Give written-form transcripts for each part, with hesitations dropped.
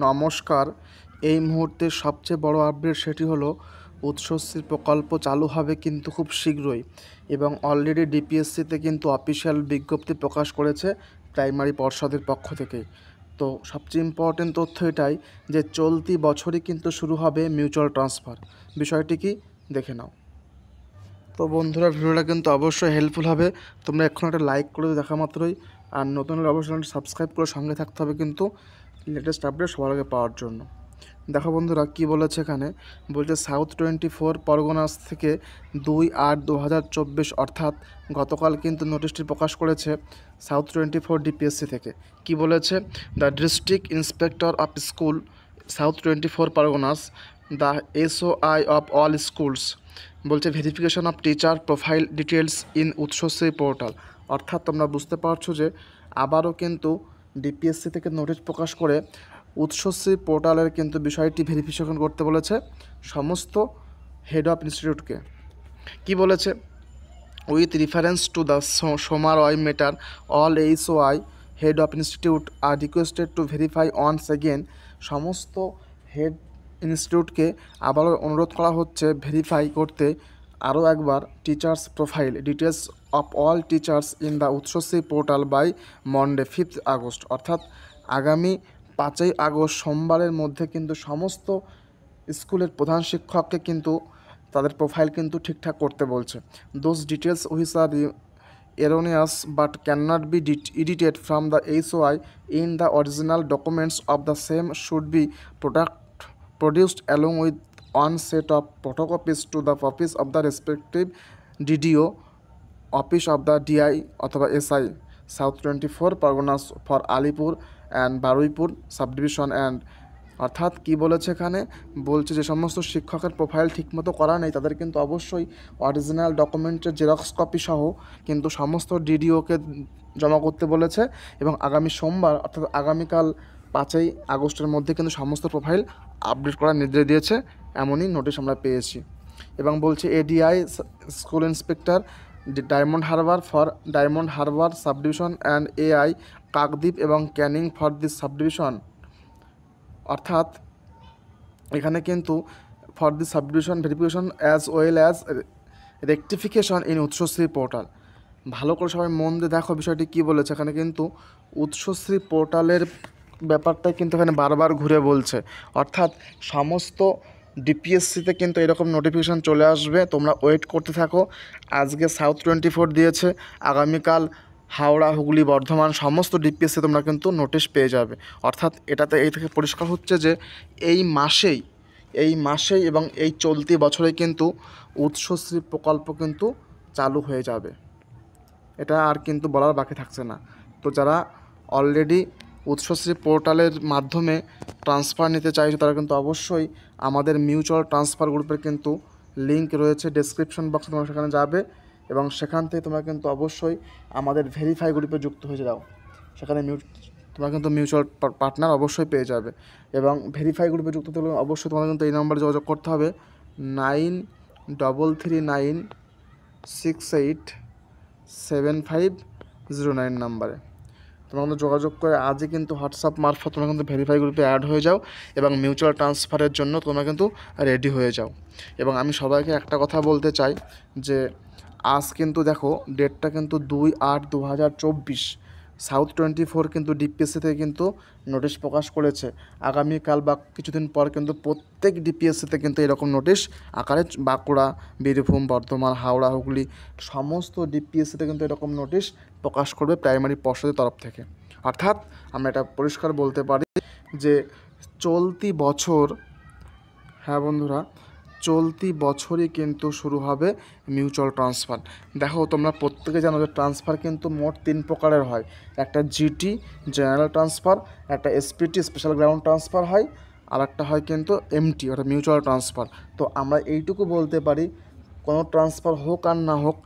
নমস্কার। এই মুহূর্তের সবচেয়ে বড় আপডেট সেটি হলো উচ্চশ্রী প্রকল্প চালু হবে কিন্তু খুব শীঘ্রই, এবং অলরেডি ডিপিএসসিতে কিন্তু অফিসিয়াল বিজ্ঞপ্তি প্রকাশ করেছে প্রাইমারি পর্ষদের পক্ষ থেকেই। তো সবচেয়ে ইম্পর্টেন্ট তথ্য এটাই যে চলতি বছরই কিন্তু শুরু হবে মিউচুয়াল ট্রান্সফার। বিষয়টি কি দেখে নাও। তো বন্ধুরা, ভিডিওটা কিন্তু অবশ্যই হেল্পফুল হবে। তোমরা এখন একটা লাইক করে দেখা মাত্রই, আর নতুন হলে অবশ্যই সাবস্ক্রাইব করে সঙ্গে থাকতে হবে কিন্তু লেটেস্ট আপডেট সবার আগে পাওয়ার জন্য। দেখো বন্ধুরা, কি বলেছে এখানে, বলছে সাউথ 24 পরগনাস থেকে 2/8/2024 অর্থাৎ গতকাল কিন্তু নোটিশটি প্রকাশ করেছে সাউথ 24 ডিপিএসসি থেকে। কি বলেছে, the district inspector of school south 24 Parganas, the SOI of all schools, বলছে verification of teacher profile details in Uchchashree portal. অর্থাৎ তোমরা বুঝতে পারছো যে আবারও কিন্তু ডিপিএসসি থেকে নোটিশ প্রকাশ করে উচ্চশ্রী পোর্টালের কিন্তু বিষয়টি ভেরিফিকেশন করতে বলেছে সমস্ত হেড অফ ইনস্টিটিউটকে। কি বলেছে, উইথ রেফারেন্স টু দ্য সোমারয় matter all SOI head of institute are requested to verify once again. সমস্ত হেড ইনস্টিটিউটকে আবারও অনুরোধ করা হচ্ছে ভেরিফাই করতে আরও একবার teachers profile details of all teachers in the Uchchashree portal by Monday 5 August. অর্থাৎ আগামী 5ই আগস্ট সোমবারের মধ্যে কিন্তু সমস্ত স্কুলের প্রধান শিক্ষককে কিন্তু তাদের প্রোফাইল কিন্তু ঠিকঠাক করতে বলছে। Those details which are erroneous but cannot be edited from the SOI in the original documents of the same should be produced along with one set of photocopies to the office of the respective DDO office of the DI অথবা SI South 24 Parganas for Alipur and Baruipur subdivision and। অর্থাৎ কি বলেছে এখানে, বলছে যে সমস্ত শিক্ষকের profile ঠিকমতো করা নেই তাদের কিন্তু অবশ্যই অরিজিনাল ডকুমেন্টের জেরক্স কপি সহ কিন্তু সমস্ত ডিডিওকে জমা করতে বলেছে, এবং আগামী সোমবার অর্থাৎ আগামীকাল 5ই আগস্টের মধ্যে কিন্তু সমস্ত প্রোফাইল আপডেট করার নির্দেশ দিয়েছে, এমনই নোটিশ আমরা পেয়েছি। এবং বলছে ADI school inspector diamond Harbour for diamond Harbour subdivision and AI Kakdwip এবং ক্যানিং ফর দিস সাবডিভিশন। অর্থাৎ এখানে কিন্তু for the subdivision verification as well as rectification in Uchchashree portal. ভালো করে সবাই মন দিয়ে দেখো বিষয়টি কী বলেছে। এখানে কিন্তু উচ্চশ্রী পোর্টালের ব্যাপারটা কিন্তু এখানে বারবার ঘুরে বলছে। অর্থাৎ সমস্ত ডিপিএসসিতে কিন্তু এরকম নোটিফিকেশান চলে আসবে, তোমরা ওয়েট করতে থাকো। আজকে সাউথ 24 দিয়েছে, আগামীকাল হাওড়া, হুগলি, বর্ধমান সমস্ত ডিপিএসসি তোমরা কিন্তু নোটিশ পেয়ে যাবে। অর্থাৎ এটাতে এই থেকে পরিষ্কার হচ্ছে যে এই মাসেই এবং এই চলতি বছরেই কিন্তু উচ্চশ্রী প্রকল্প কিন্তু চালু হয়ে যাবে, এটা আর কিন্তু বলার বাকি থাকছে না। তো যারা অলরেডি উচ্চশ্রী পোর্টালের মাধ্যমে ট্রান্সফার নিতে চাইছো তারা কিন্তু অবশ্যই আমাদের মিউচুয়াল ট্রান্সফার গ্রুপের কিন্তু লিঙ্ক রয়েছে ডেসক্রিপশন বক্সে, তোমরা সেখানে যাবে এবং সেখান থেকে তোমরা কিন্তু অবশ্যই আমাদের ভেরিফাই গ্রুপে যুক্ত হয়ে যাও। সেখানে তোমরা কিন্তু মিউচুয়াল পার্টনার অবশ্যই পেয়ে যাবে। এবং ভেরিফাই গ্রুপে যুক্ত হলে অবশ্যই তোমাদের কিন্তু এই নম্বরে যোগাযোগ করতে হবে 9339687509 নাম্বারে। তোমরা কিন্তু যোগাযোগ করে আজই কিন্তু হোয়াটসঅ্যাপ মারফত তোমরা কিন্তু ভেরিফাই গ্রুপে অ্যাড হয়ে যাও এবং মিউচুয়াল ট্রান্সফারের জন্য তোমরা কিন্তু রেডি হয়ে যাও। এবং আমি সবাইকে একটা কথা বলতে চাই যে আজ কিন্তু দেখো ডেটটা কিন্তু 2/8/2024, সাউথ 24 কিন্তু ডিপিএসসি থেকে কিন্তু নোটিশ প্রকাশ করেছে। আগামীকাল বা কিছুদিন পর কিন্তু প্রত্যেক ডিপিএসসিতে কিন্তু এরকম নোটিশ আকারে বাঁকুড়া, বীরভূম, বর্ধমান, হাওড়া, হুগলি সমস্ত ডিপিএসসিতে কিন্তু এরকম নোটিশ প্রকাশ করবে প্রাইমারি পর্ষদের তরফ থেকে। অর্থাৎ আমরা এটা পরিষ্কার বলতে পারি যে চলতি বছর, হ্যাঁ বন্ধুরা, চলতি বছরই কিন্তু শুরু হবে মিউচুয়াল ট্রান্সফার। দেখো তোমরা প্রত্যেকে জানো যে ট্রান্সফার কিন্তু মোট 3 প্রকারের হয়। একটা জিটি জেনারেল ট্রান্সফার, একটা SPT স্পেশাল গ্রাউন্ড ট্রান্সফার হয়, আর একটা হয় কিন্তু MT অর্থাৎ মিউচুয়াল ট্রান্সফার। তো আমরা এইটুকু বলতে পারি কোনো ট্রান্সফার হোক আর না হোক,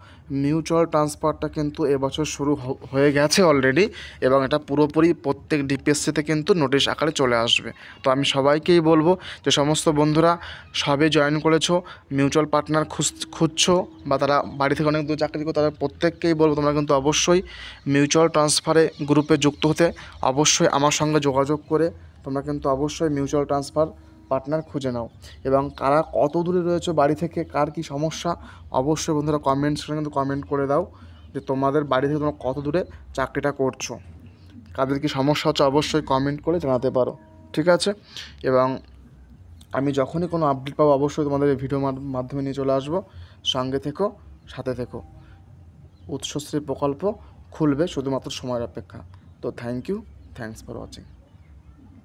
মিউচুয়াল ট্রান্সফারটা কিন্তু এবছর শুরু হয়ে গেছে অলরেডি, এবং এটা পুরোপুরি প্রত্যেক ডিপিএসসিতে কিন্তু নোটিশ আকারে চলে আসবে। তো আমি সবাইকেই বলবো যে সমস্ত বন্ধুরা সবে জয়েন করেছো, মিউচুয়াল পার্টনার খুঁজছো বা তারা বাড়ি থেকে অনেক দূর চাকরি করো, তাদের প্রত্যেককেই বলবো তোমরা কিন্তু অবশ্যই মিউচুয়াল ট্রান্সফারে গ্রুপে যুক্ত হতে অবশ্যই আমার সঙ্গে যোগাযোগ করে তোমরা কিন্তু অবশ্যই মিউচুয়াল ট্রান্সফার পার্টনার খুঁজে নাও। এবং কারা কত দূরে রয়েছে বাড়ি থেকে, কার কী সমস্যা, অবশ্যই বন্ধুরা কমেন্ট সেকশনে কিন্তু কমেন্ট করে দাও যে তোমাদের বাড়ি থেকে তোমরা কত দূরে চাকরিটা করছো, কাদের কী সমস্যা হচ্ছে অবশ্যই কমেন্ট করে জানাতে পারো, ঠিক আছে? এবং আমি যখনই কোনো আপডেট পাবো অবশ্যই তোমাদের এই ভিডিও মাধ্যমে নিয়ে চলে আসবো। সঙ্গে থেকো, সাথে থেকো। উৎসশ্রী প্রকল্প খুলবে, শুধুমাত্র সময়ের অপেক্ষা। তো thank you, thanks for watching.